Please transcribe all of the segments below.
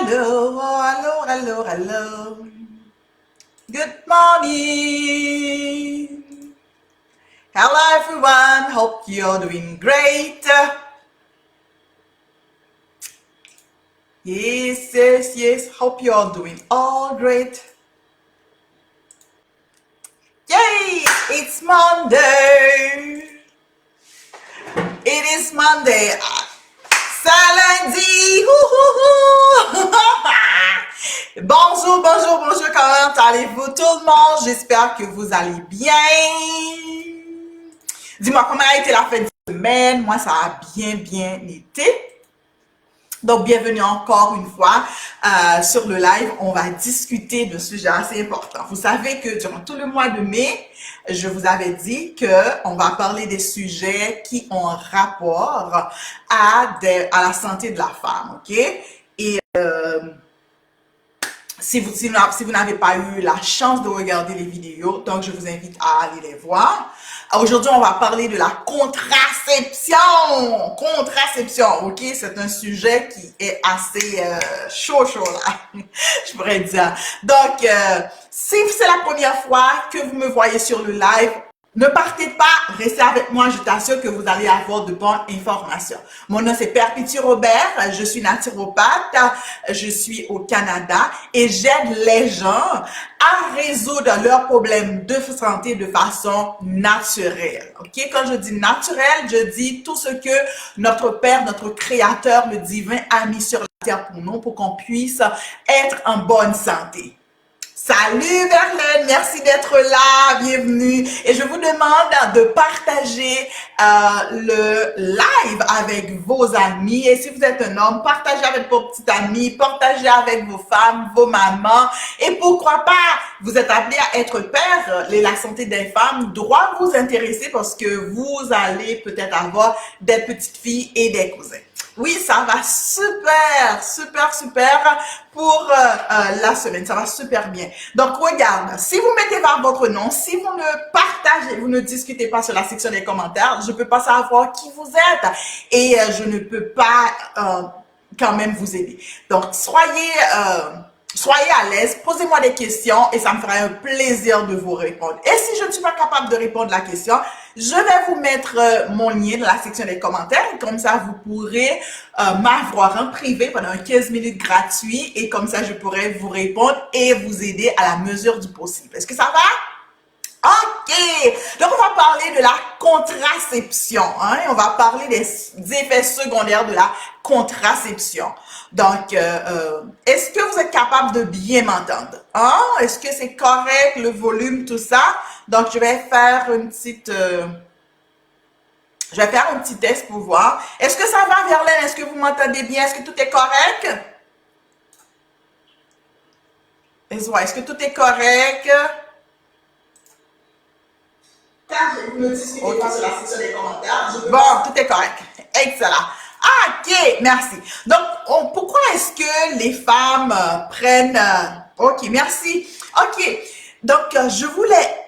Hello, hello, hello, hello. Good morning. Hello, everyone. Hope you're doing great. Yes, yes, yes. Hope you're doing all great. Yay! It's Monday. It is Monday. C'est lundi. Bonjour, bonjour, bonjour. Comment allez-vous tout le monde? J'espère que vous allez bien. Dis-moi comment a été la fin de semaine. Moi, ça a bien été. Donc, bienvenue encore une fois sur le live. On va discuter de sujets assez importants. Vous savez que durant tout le mois de mai, je vous avais dit qu'on va parler des sujets qui ont rapport à la santé de la femme, ok? Et si vous n'avez pas eu la chance de regarder les vidéos, donc je vous invite à aller les voir. Aujourd'hui, on va parler de la contraception. Contraception, ok? C'est un sujet qui est assez chaud là, je pourrais dire. Donc, si c'est la première fois que vous me voyez sur le live, ne partez pas, restez avec moi, je t'assure que vous allez avoir de bonnes informations. Mon nom c'est Perpétue Robert, je suis naturopathe, je suis au Canada et j'aide les gens à résoudre leurs problèmes de santé de façon naturelle. Ok? Quand je dis naturel, je dis tout ce que notre Père, notre Créateur, le divin a mis sur la terre pour nous pour qu'on puisse être en bonne santé. Salut Verlaine, merci d'être là, bienvenue. Et je vous demande de partager le live avec vos amis. Et si vous êtes un homme, partagez avec vos petits amis, partagez avec vos femmes, vos mamans. Et pourquoi pas, vous êtes appelé à être père. La santé des femmes doit vous intéresser parce que vous allez peut-être avoir des petites filles et des cousins. Oui, ça va super pour la semaine. Ça va super bien. Donc, regarde, si vous mettez pas votre nom, si vous ne partagez, vous ne discutez pas sur la section des commentaires, je peux pas savoir qui vous êtes et je ne peux pas quand même vous aider. Donc, soyez à l'aise, posez-moi des questions et ça me fera un plaisir de vous répondre. Et si je ne suis pas capable de répondre à la question, je vais vous mettre mon lien dans la section des commentaires. Comme ça, vous pourrez m'avoir en privé pendant 15 minutes gratuit et comme ça, je pourrai vous répondre et vous aider à la mesure du possible. Est-ce que ça va? Ok, donc on va parler de la contraception, hein? On va parler des effets secondaires de la contraception. Donc, est-ce que vous êtes capable de bien m'entendre? Hein? Est-ce que c'est correct, le volume, tout ça? Donc, je vais faire un petit test pour voir. Est-ce que ça va, Verlaine? Est-ce que vous m'entendez bien? Est-ce que tout est correct? Est-ce que tout est correct? Vous me discutez pas sur la section des commentaires. Bon, tout est correct. Excellent. Ok, merci. Donc, pourquoi est-ce que les femmes prennent... ok, merci. Ok, donc je voulais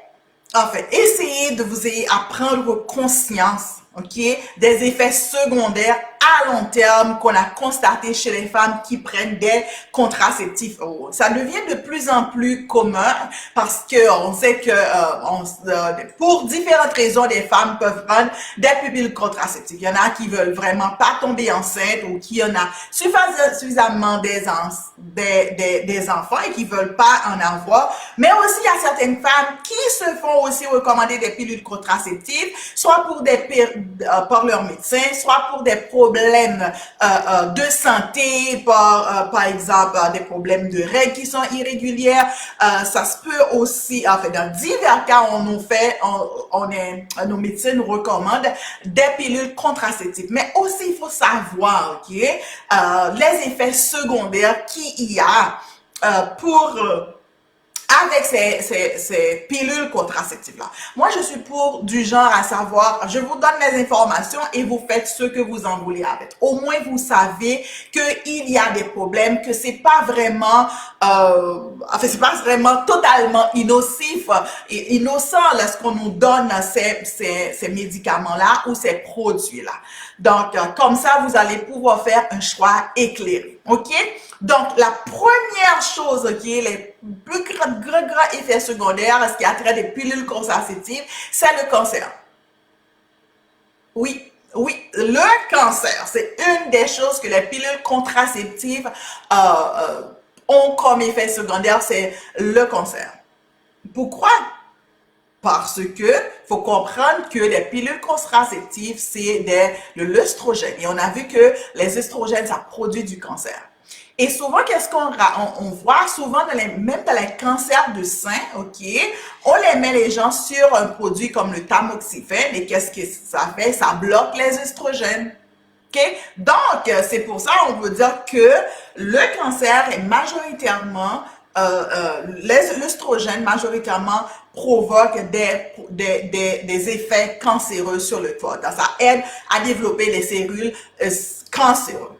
en fait essayer de vous aider à prendre conscience, ok, des effets secondaires à long terme qu'on a constaté chez les femmes qui prennent des contraceptifs. Ça devient de plus en plus commun parce que on sait que pour différentes raisons, les femmes peuvent prendre des pilules contraceptives. Il y en a qui veulent vraiment pas tomber enceinte ou qui en a suffisamment des enfants et qui veulent pas en avoir. Mais aussi, il y a certaines femmes qui se font aussi recommander des pilules contraceptives, soit par leur médecin, soit pour des problèmes de santé, par exemple, des problèmes de règles qui sont irrégulières. Ça se peut aussi, en fait, dans divers cas, nos médecins nous recommandent des pilules contraceptives. Mais aussi, il faut savoir, ok, les effets secondaires qu'il y a avec ces pilules contraceptives-là. Moi, je suis pour du genre à savoir, je vous donne les informations et vous faites ce que vous en voulez avec. Au moins, vous savez qu'il y a des problèmes, que c'est pas vraiment, c'est pas vraiment totalement innocent lorsqu'on nous donne ces médicaments-là ou ces produits-là. Donc, comme ça, vous allez pouvoir faire un choix éclairé. OK? Donc, la première chose, ok, les plus grands effets secondaires, ce qui a trait des pilules contraceptives, c'est le cancer. Oui, oui, le cancer, c'est une des choses que les pilules contraceptives ont comme effet secondaire, c'est le cancer. Pourquoi? Parce que faut comprendre que les pilules contraceptives, c'est de l'œstrogène. Et on a vu que les œstrogènes, ça produit du cancer. Et souvent, qu'est-ce on voit souvent même dans les cancers de sein, ok, on les met les gens sur un produit comme le tamoxifène et qu'est-ce que ça fait? Ça bloque les œstrogènes. Okay? Donc, c'est pour ça on veut dire que le cancer est majoritairement, l'œstrogène majoritairement provoque des effets cancéreux sur le corps. Donc, ça aide à développer les cellules cancéreuses.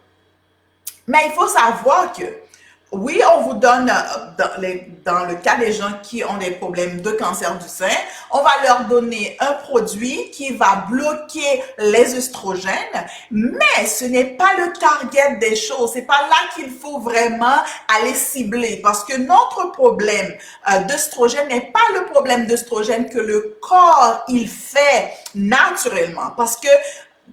Mais il faut savoir que, oui, on vous donne, dans le cas des gens qui ont des problèmes de cancer du sein, on va leur donner un produit qui va bloquer les œstrogènes, mais ce n'est pas le target des choses. C'est pas là qu'il faut vraiment aller cibler parce que notre problème d'œstrogène n'est pas le problème d'œstrogène que le corps, il fait naturellement. Parce que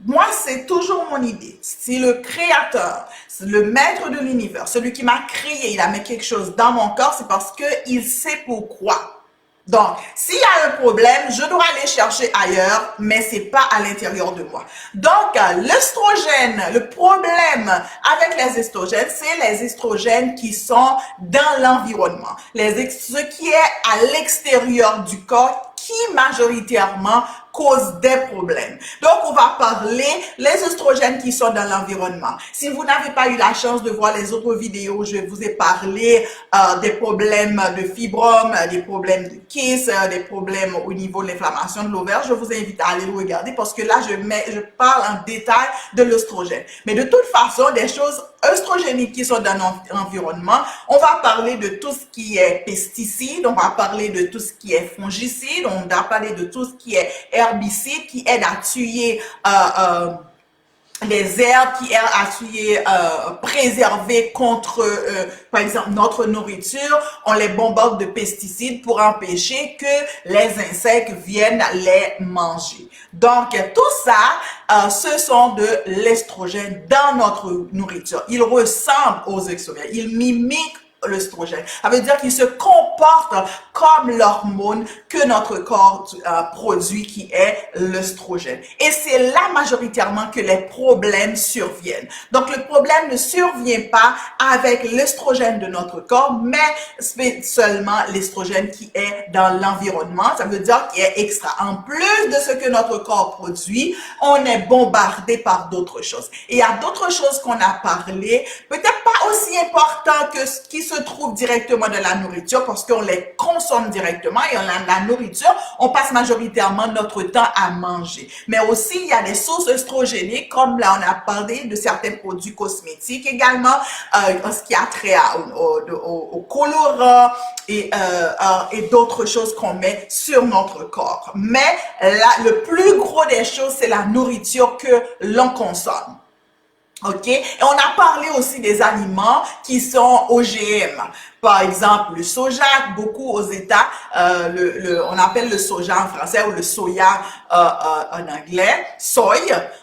moi, c'est toujours mon idée. Si le créateur, le maître de l'univers, celui qui m'a créé, il a mis quelque chose dans mon corps, c'est parce qu'il sait pourquoi. Donc, s'il y a un problème, je dois aller chercher ailleurs, mais c'est pas à l'intérieur de moi. Donc, l'œstrogène, le problème avec les estrogènes, c'est les estrogènes qui sont dans l'environnement. Ce qui est à l'extérieur du corps qui majoritairement cause des problèmes. Donc, on va parler les oestrogènes qui sont dans l'environnement. Si vous n'avez pas eu la chance de voir les autres vidéos, je vous ai parlé des problèmes de fibrome, des problèmes de kyste, des problèmes au niveau de l'inflammation de l'ovaire. Je vous invite à aller le regarder parce que là, je parle en détail de l'œstrogène. Mais de toute façon, des choses œstrogéniques qui sont dans l'environnement, on va parler de tout ce qui est pesticides, on va parler de tout ce qui est fongicide, on va parler de tout ce qui est herbicide qui aide à tuer les herbes, qui aident à tuer, préserver contre, par exemple, notre nourriture. On les bombarde de pesticides pour empêcher que les insectes viennent les manger. Donc, tout ça, ce sont de l'estrogène dans notre nourriture. Il ressemble aux oestrogènes. Il mimique l'œstrogène. Ça veut dire qu'ils se comportent comme l'hormone que notre corps produit qui est l'œstrogène. Et c'est là majoritairement que les problèmes surviennent. Donc le problème ne survient pas avec l'œstrogène de notre corps, mais seulement l'estrogène qui est dans l'environnement. Ça veut dire qu'il est extra. En plus de ce que notre corps produit, on est bombardé par d'autres choses. Et il y a d'autres choses qu'on a parlé, peut-être pas aussi important que ce qui se trouve directement dans la nourriture parce qu'on les consomme directement et la nourriture, on passe majoritairement notre temps à manger. Mais aussi, il y a des sources œstrogéniques comme là, on a parlé de certains produits cosmétiques également, ce qui a trait au colorant et d'autres choses qu'on met sur notre corps. Mais là, le plus gros des choses, c'est la nourriture que l'on consomme. OK? Et on a parlé aussi des aliments qui sont OGM. Par exemple, le soja, beaucoup aux États, on appelle le soja en français ou le soya en anglais, soy,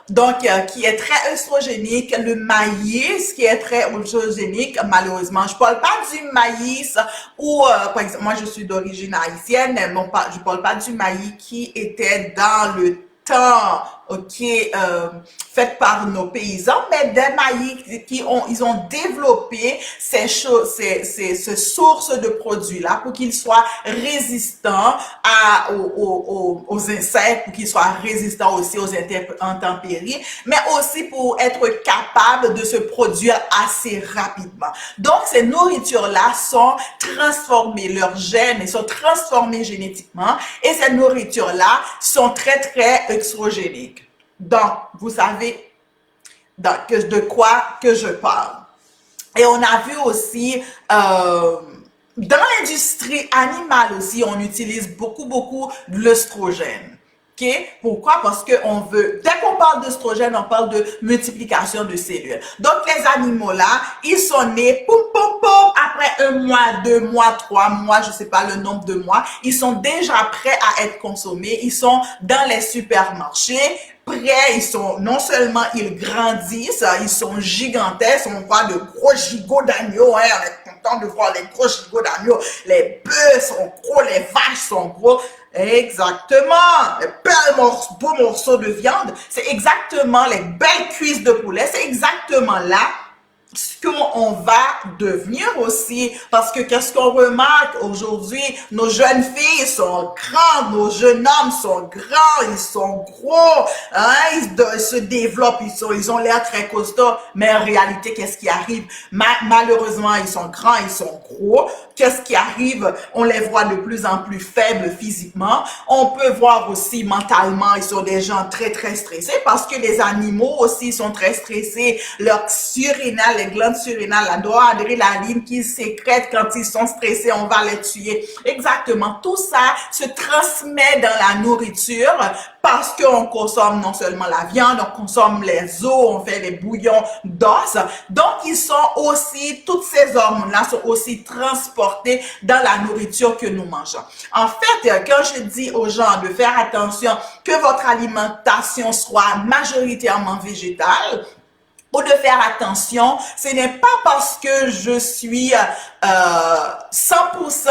donc qui est très œstrogénique. Le maïs, qui est très œstrogénique, malheureusement. Je parle pas du maïs ou, par exemple, moi je suis d'origine haïtienne, mais je parle pas du maïs qui était dans le temps, ok, fait par nos paysans, mais des maïs ils ont développé ces sources de produits-là pour qu'ils soient résistants aux insectes, pour qu'ils soient résistants aussi aux intempéries, mais aussi pour être capables de se produire assez rapidement. Donc, ces nourritures-là sont transformées, leurs gènes sont transformés génétiquement et ces nourritures-là sont très, très œstrogéniques. Donc, vous savez de quoi que je parle. Et on a vu aussi, dans l'industrie animale aussi, on utilise beaucoup de l'œstrogène. OK? Pourquoi? Parce que on veut, dès qu'on parle d'œstrogène, on parle de multiplication de cellules. Donc, les animaux là, ils sont nés, poum, poum, poum, après 1 mois, 2 mois, 3 mois, je sais pas le nombre de mois, ils sont déjà prêts à être consommés. Ils sont dans les supermarchés, prêts, ils sont, non seulement ils grandissent, ils sont gigantesques, on voit de gros gigots d'agneaux, hein, on est content de voir les gros gigots d'agneaux, les bœufs sont gros, les vaches sont gros. Exactement, les beaux morceaux de viande, c'est exactement les belles cuisses de poulet, c'est exactement là ce qu'on va devenir aussi, parce que qu'est-ce qu'on remarque aujourd'hui, nos jeunes filles sont grandes, nos jeunes hommes sont grands, ils sont gros, hein, ils se développent, ils ont l'air très costauds, mais en réalité, qu'est-ce qui arrive? Malheureusement, ils sont grands, ils sont gros. Qu'est-ce qui arrive? On les voit de plus en plus faibles physiquement. On peut voir aussi mentalement, ils sont des gens très, très stressés parce que les animaux aussi sont très stressés. Leur surrénal, les glandes surrénales, la noradrénaline qu'ils sécrètent quand ils sont stressés, on va les tuer. Exactement. Tout ça se transmet dans la nourriture parce qu'on consomme non seulement la viande, on consomme les os, on fait des bouillons d'os. Donc, ils sont aussi, toutes ces hormones-là sont aussi transportées dans la nourriture que nous mangeons. En fait, quand je dis aux gens de faire attention que votre alimentation soit majoritairement végétale, ou de faire attention, ce n'est pas parce que je suis 100%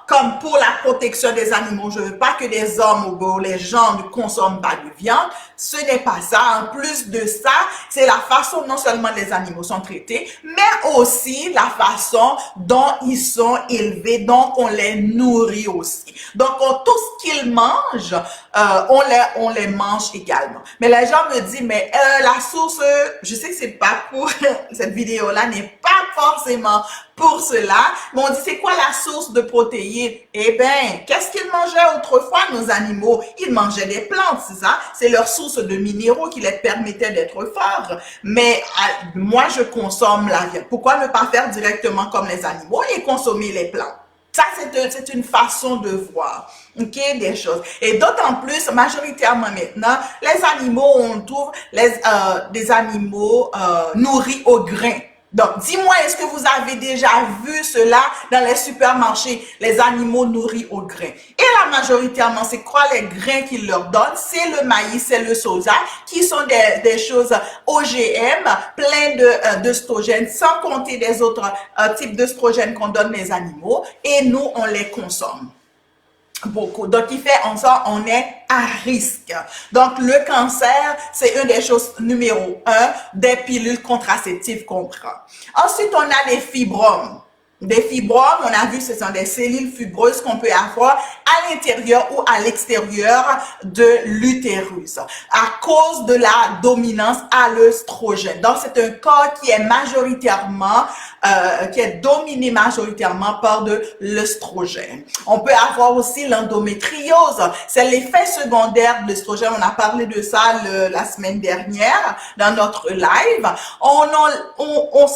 comme pour la protection des animaux. Je veux pas que les hommes ou les gens ne consomment pas de viande. Ce n'est pas ça. En plus de ça, c'est la façon non seulement les animaux sont traités, mais aussi la façon dont ils sont élevés, donc on les nourrit aussi. Donc tout ce qu'ils mangent, on les mange également. Mais les gens me disent, mais la source, je sais que c'est pas pour cette vidéo-là n'est pas forcément pour cela, mais on dit c'est quoi la source de protéines? Eh bien, qu'est-ce qu'ils mangeaient autrefois, nos animaux? Ils mangeaient des plantes, c'est ça? C'est leur source de minéraux qui les permettait d'être forts. Mais moi, je consomme la viande. Pourquoi ne pas faire directement comme les animaux et consommer les plantes? Ça, c'est une façon de voir, ok, des choses. Et d'autant plus, majoritairement maintenant, les animaux, on trouve des animaux nourris au grain. Donc, dis-moi, est-ce que vous avez déjà vu cela dans les supermarchés, les animaux nourris au grain? Et là, majoritairement, c'est quoi les grains qu'ils leur donnent? C'est le maïs, c'est le soja, qui sont des choses OGM, plein d'œstrogènes, sans compter des autres types d'œstrogènes qu'on donne les animaux. Et nous, on les consomme. Beaucoup. Donc, il fait en sorte on est à risque. Donc, le cancer, c'est une des choses numéro 1 des pilules contraceptives qu'on prend. Ensuite, on a les fibromes. Des fibromes, on a vu, ce sont des cellules fibreuses qu'on peut avoir à l'intérieur ou à l'extérieur de l'utérus à cause de la dominance à l'œstrogène. Donc, c'est un corps qui est majoritairement, qui est dominé majoritairement par de l'œstrogène. On peut avoir aussi l'endométriose. C'est l'effet secondaire de l'œstrogène. On a parlé de ça la semaine dernière dans notre live.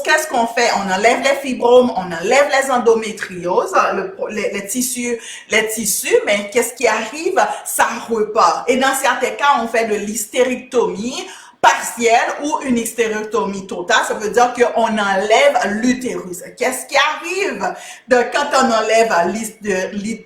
Qu'est-ce qu'on fait? On enlève les fibromes, on enlève les endométrioses, les tissus, mais qu'est-ce qui arrive? Ça repart. Et dans certains cas, on fait de l'hystérectomie partielle ou une hystérectomie totale. Ça veut dire qu'on enlève l'utérus. Qu'est-ce qui arrive? Quand on enlève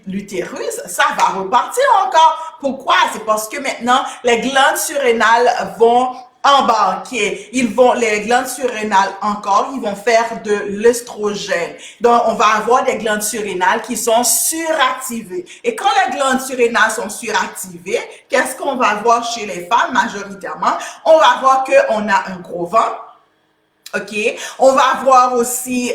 l'utérus, ça va repartir encore. Pourquoi? C'est parce que maintenant, les glandes surrénales vont embarquer. Les glandes surrénales encore, ils vont faire de l'œstrogène. Donc, on va avoir des glandes surrénales qui sont suractivées. Et quand les glandes surrénales sont suractivées, qu'est-ce qu'on va voir chez les femmes majoritairement? On va voir qu'on a un gros ventre. OK? On va voir aussi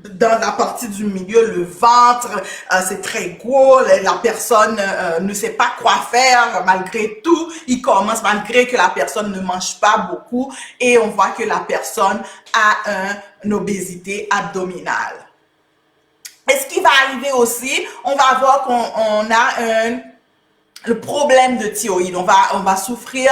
dans la partie du milieu, le ventre, c'est très gros, la personne ne sait pas quoi faire, malgré tout, il commence, malgré que la personne ne mange pas beaucoup, et on voit que la personne a une obésité abdominale. Et ce qui va arriver aussi, on va voir qu'on a le problème de thyroïde. On va souffrir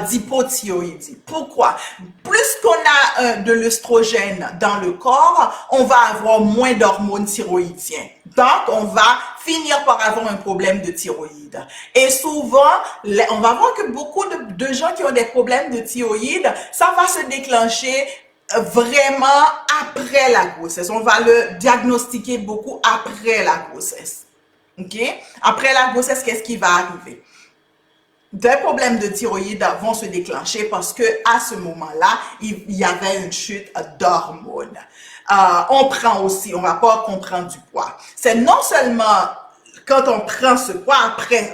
d'hypothyroïdie. Pourquoi? Plus qu'on a de l'œstrogène dans le corps, on va avoir moins d'hormones thyroïdiennes. Donc, on va finir par avoir un problème de thyroïde. Et souvent, on va voir que beaucoup de gens qui ont des problèmes de thyroïde, ça va se déclencher vraiment après la grossesse. On va le diagnostiquer beaucoup après la grossesse. OK? Après la grossesse, qu'est-ce qui va arriver? Des problèmes de thyroïde vont se déclencher parce que à ce moment-là, il y avait une chute d'hormones. On prend aussi, on va pas qu'on prend du poids. C'est non seulement quand on prend ce poids, après,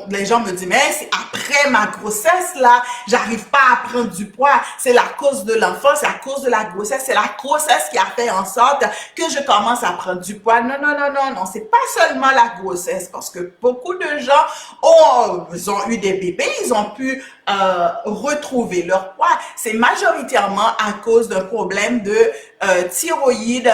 les gens me disent, mais c'est après ma grossesse, là, j'arrive pas à prendre du poids. C'est la cause de l'enfant, c'est à cause de la grossesse, c'est la grossesse qui a fait en sorte que je commence à prendre du poids. Non, non, non, non, non, c'est pas seulement la grossesse, parce que beaucoup de gens ils ont eu des bébés, ils ont pu retrouver leur poids. C'est majoritairement à cause d'un problème de thyroïde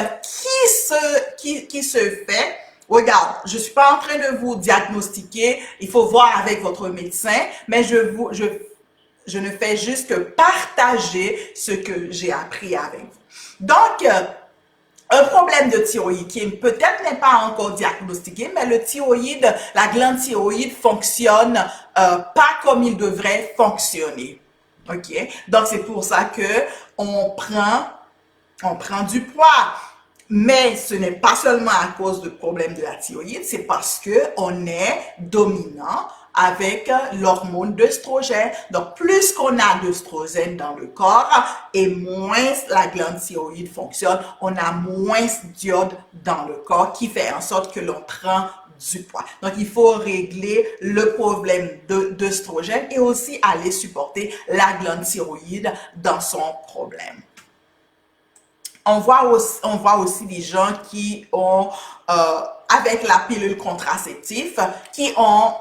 qui se fait. Regarde, je suis pas en train de vous diagnostiquer, il faut voir avec votre médecin, mais je ne fais juste que partager ce que j'ai appris avec vous. Donc, un problème de thyroïde qui peut-être n'est pas encore diagnostiqué, mais le thyroïde, la glande thyroïde fonctionne pas comme il devrait fonctionner. OK? Donc, c'est pour ça que on prend du poids. Mais ce n'est pas seulement à cause de problèmes de la thyroïde, c'est parce que on est dominant avec l'hormone d'œstrogène. Donc, plus qu'on a d'œstrogène dans le corps et moins la glande thyroïde fonctionne, on a moins d'iode dans le corps qui fait en sorte que l'on prend du poids. Donc, il faut régler le problème d'œstrogène et aussi aller supporter la glande thyroïde dans son problème. On voit aussi des gens qui ont, avec la pilule contraceptive, qui ont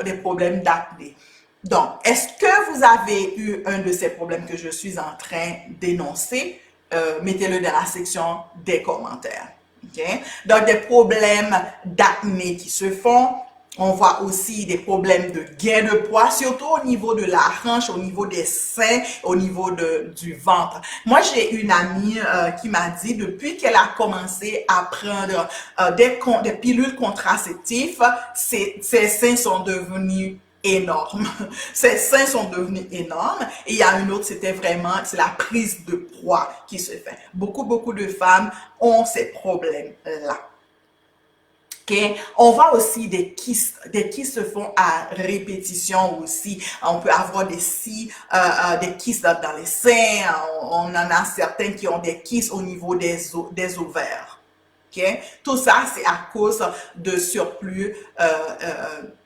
des problèmes d'acné. Donc, est-ce que vous avez eu un de ces problèmes que je suis en train d'énoncer? Mettez-le dans la section des commentaires. Okay? Donc, des problèmes d'acné qui se font. On voit aussi des problèmes de gain de poids, surtout au niveau de la hanche, au niveau des seins, au niveau du ventre. Moi, j'ai une amie qui m'a dit, depuis qu'elle a commencé à prendre des pilules contraceptives, ses seins sont devenus énormes. Ses seins sont devenus énormes. Et il y a une autre, c'est la prise de poids qui se fait. Beaucoup de femmes ont ces problèmes-là. Okay. On voit aussi des kystes se font à répétition aussi. On peut avoir des kystes dans les seins. On en a certains qui ont des kystes au niveau des ovaires. Okay. Tout ça, c'est à cause de surplus,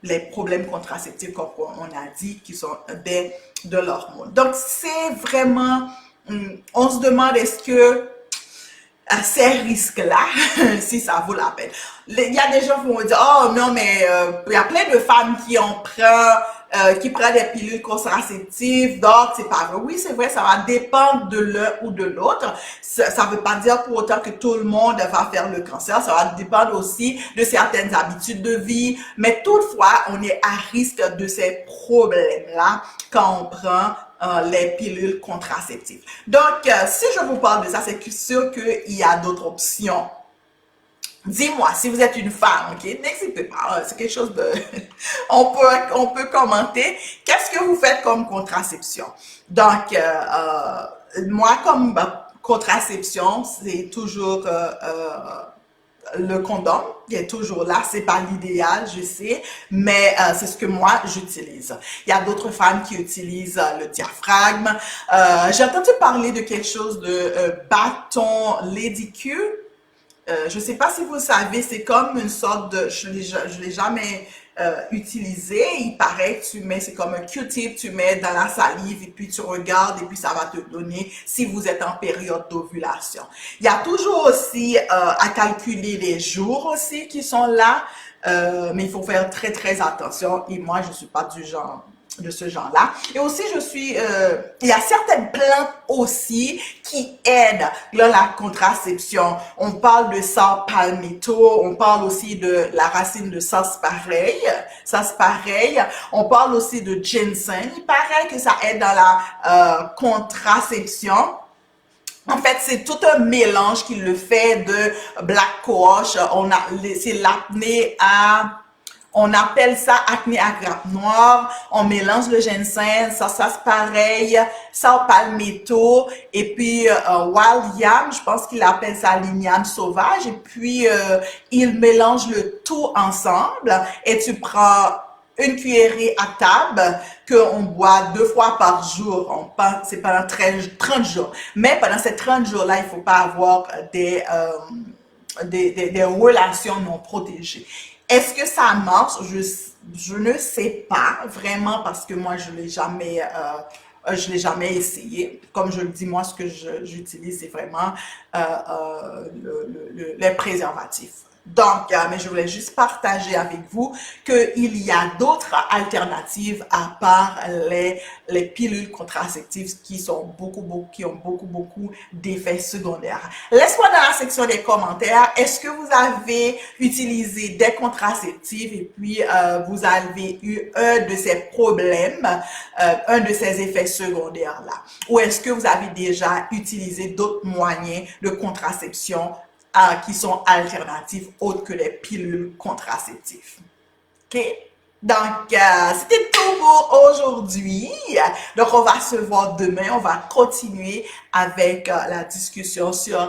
les problèmes contraceptifs, comme on a dit, qui sont de l'hormone. Donc, c'est vraiment, on se demande est-ce que ces risques-là, si ça vaut la peine. Il y a des gens qui vont dire, oh non, mais il y a plein de femmes qui prennent des pilules contraceptives, donc c'est pas vrai. Oui, c'est vrai, ça va dépendre de l'un ou de l'autre. Ça veut pas dire pour autant que tout le monde va faire le cancer. Ça va dépendre aussi de certaines habitudes de vie. Mais toutefois, on est à risque de ces problèmes-là quand on prend les pilules contraceptives. Donc, si je vous parle de ça, c'est sûr qu'il y a d'autres options. Dis-moi, si vous êtes une femme, ok, n'hésitez pas, c'est quelque chose de... on peut commenter. Qu'est-ce que vous faites comme contraception? Donc, moi, comme contraception, c'est toujours... le condom, il est toujours là, c'est pas l'idéal, je sais, mais c'est ce que moi j'utilise. Il y a d'autres femmes qui utilisent le diaphragme. J'ai entendu parler de quelque chose de bâton Lady Q. Je sais pas si vous savez, c'est comme une sorte de, je l'ai jamais utilisé. Il paraît que c'est comme un Q-tip, tu mets dans la salive et puis tu regardes et puis ça va te donner si vous êtes en période d'ovulation. Il y a toujours aussi à calculer les jours aussi qui sont là, mais il faut faire très attention et moi je suis pas du genre de ce genre-là. Et aussi, il y a certaines plantes aussi qui aident dans la contraception. On parle de sal palmetto, on parle aussi de la racine de sarsaparille, sarsaparille. On parle aussi de ginseng. Il paraît que ça aide dans la contraception. En fait, c'est tout un mélange qui le fait de black cohosh. C'est l'apnée à on appelle ça acné à grappe noire. On mélange le ginseng, ça c'est pareil, ça palmetto et puis wild yam, je pense qu'il appelle ça l'igname sauvage. Et puis il mélange le tout ensemble et tu prends une cuillerée à table qu'on boit 2 fois par jour. C'est pendant 30 jours. Mais pendant ces 30 jours-là, il ne faut pas avoir des relations non protégées. Est-ce que ça marche? Je ne sais pas vraiment parce que moi, je l'ai jamais essayé. Comme je le dis, moi, ce que j'utilise, c'est vraiment les préservatifs. Donc, mais je voulais juste partager avec vous qu'il y a d'autres alternatives à part les pilules contraceptives qui ont beaucoup d'effets secondaires. Laisse-moi dans la section des commentaires, est-ce que vous avez utilisé des contraceptifs et puis vous avez eu un de ces problèmes, un de ces effets secondaires-là? Ou est-ce que vous avez déjà utilisé d'autres moyens de contraception qui sont alternatives autres que les pilules contraceptives? OK? Donc, c'était tout pour aujourd'hui. Donc, on va se voir demain. On va continuer avec la discussion sur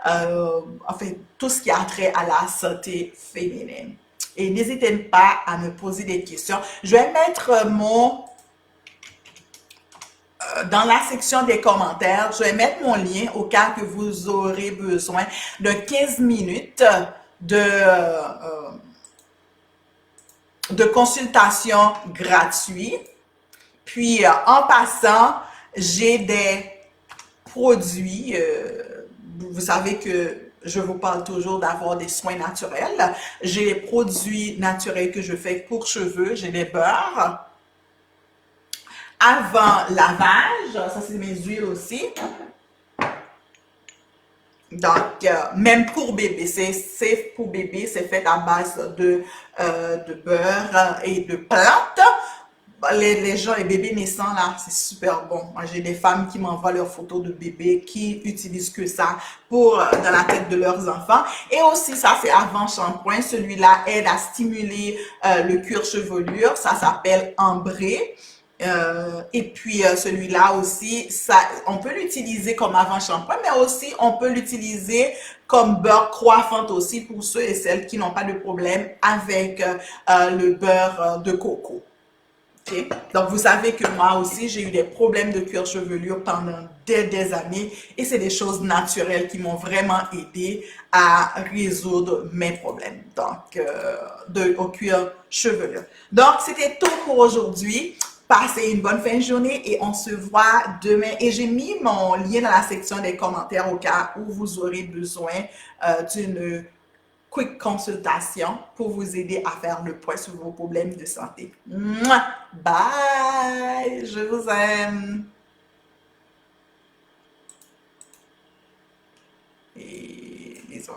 en fait, tout ce qui a trait à la santé féminine. Et n'hésitez pas à me poser des questions. Je vais mettre dans la section des commentaires, je vais mettre mon lien au cas que vous aurez besoin de 15 minutes de consultation gratuite. Puis, en passant, j'ai des produits. Vous savez que je vous parle toujours d'avoir des soins naturels. J'ai des produits naturels que je fais pour cheveux. J'ai des beurres avant lavage. Ça, c'est mes huiles aussi. Donc, même pour bébé, c'est safe pour bébé, c'est fait à base de beurre et de plantes. Les gens, les bébés naissants, là, c'est super bon. Moi, j'ai des femmes qui m'envoient leurs photos de bébés qui utilisent que ça pour dans la tête de leurs enfants. Et aussi, ça, c'est avant shampoing. Celui-là aide à stimuler le cuir chevelure. Ça s'appelle ambré. Et puis celui-là aussi, on peut l'utiliser comme avant shampoing, mais aussi on peut l'utiliser comme beurre coiffante aussi pour ceux et celles qui n'ont pas de problème avec le beurre de coco. Okay? Donc vous savez que moi aussi j'ai eu des problèmes de cuir chevelure pendant des années et c'est des choses naturelles qui m'ont vraiment aidé à résoudre mes problèmes au cuir chevelure. Donc c'était tout pour aujourd'hui. Passez une bonne fin de journée et on se voit demain. Et j'ai mis mon lien dans la section des commentaires au cas où vous aurez besoin d'une quick consultation pour vous aider à faire le point sur vos problèmes de santé. Mouah! Bye! Je vous aime! Et bisous.